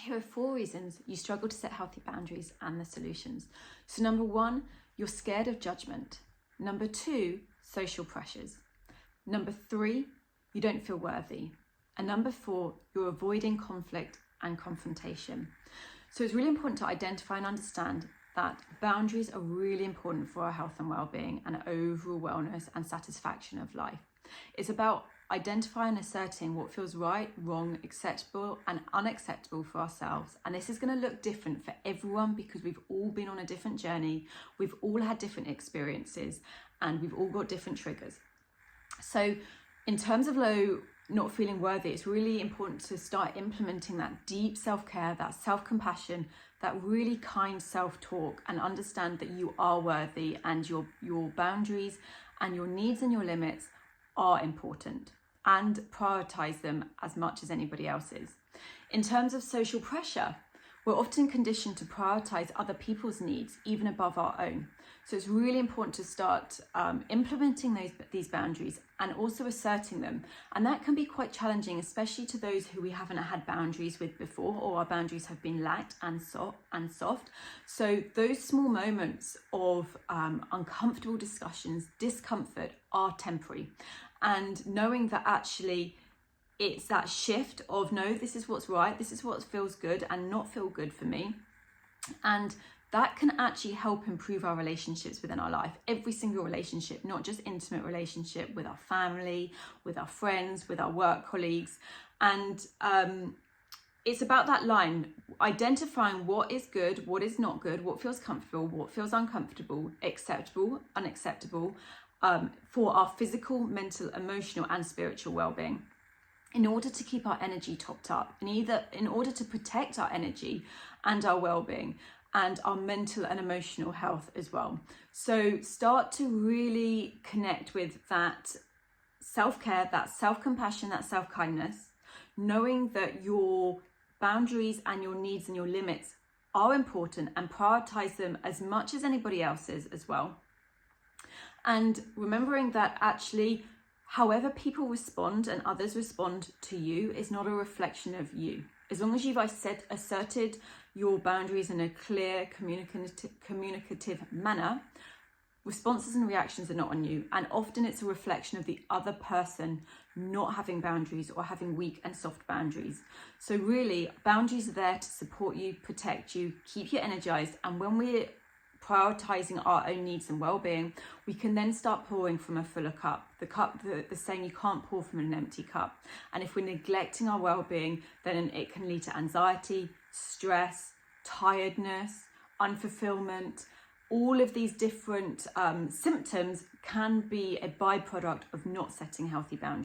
Here are 4 reasons you struggle to set healthy boundaries and the solutions. So number 1, you're scared of judgment. Number 2, social pressures. Number 3, you don't feel worthy. And number 4, you're avoiding conflict and confrontation. So it's really important to identify and understand that boundaries are really important for our health and well-being and overall wellness and satisfaction of life. It's about identifying and asserting what feels right, wrong, acceptable and unacceptable for ourselves. And this is going to look different for everyone because we've all been on a different journey, we've all had different experiences, and we've all got different triggers. So in terms of not feeling worthy, it's really important to start implementing that deep self-care, that self-compassion, that really kind self-talk, and understand that you are worthy and your boundaries and your needs and your limits are important, and prioritize them as much as anybody else's. In terms of social pressure, we're often conditioned to prioritize other people's needs even above our own. So it's really important to start implementing these boundaries and also asserting them. And that can be quite challenging, especially to those who we haven't had boundaries with before, or our boundaries have been lax and soft. So those small moments of uncomfortable discussions, discomfort, are temporary. And knowing that actually it's that shift of, no, this is what's right, this is what feels good and not feel good for me. And that can actually help improve our relationships within our life. Every single relationship, not just intimate relationship with our family, with our friends, with our work colleagues. And it's about that line, identifying what is good, what is not good, what feels comfortable, what feels uncomfortable, acceptable, unacceptable, for our physical, mental, emotional and spiritual well-being, in order to keep our energy topped up, and in order to protect our energy and our well-being and our mental and emotional health as well. So start to really connect with that self-care, that self-compassion, that self-kindness, knowing that your boundaries and your needs and your limits are important, and prioritize them as much as anybody else's as well. And remembering that actually, however people respond and others respond to you is not a reflection of you. As long as you've asserted your boundaries in a clear, communicative manner, responses and reactions are not on you. And often it's a reflection of the other person not having boundaries or having weak and soft boundaries. So really, boundaries are there to support you, protect you, keep you energized. And when we're prioritizing our own needs and well-being, we can then start pouring from a fuller cup. The saying, you can't pour from an empty cup. And if we're neglecting our well-being, then it can lead to anxiety, stress, tiredness, unfulfillment. All of these different symptoms can be a byproduct of not setting healthy boundaries.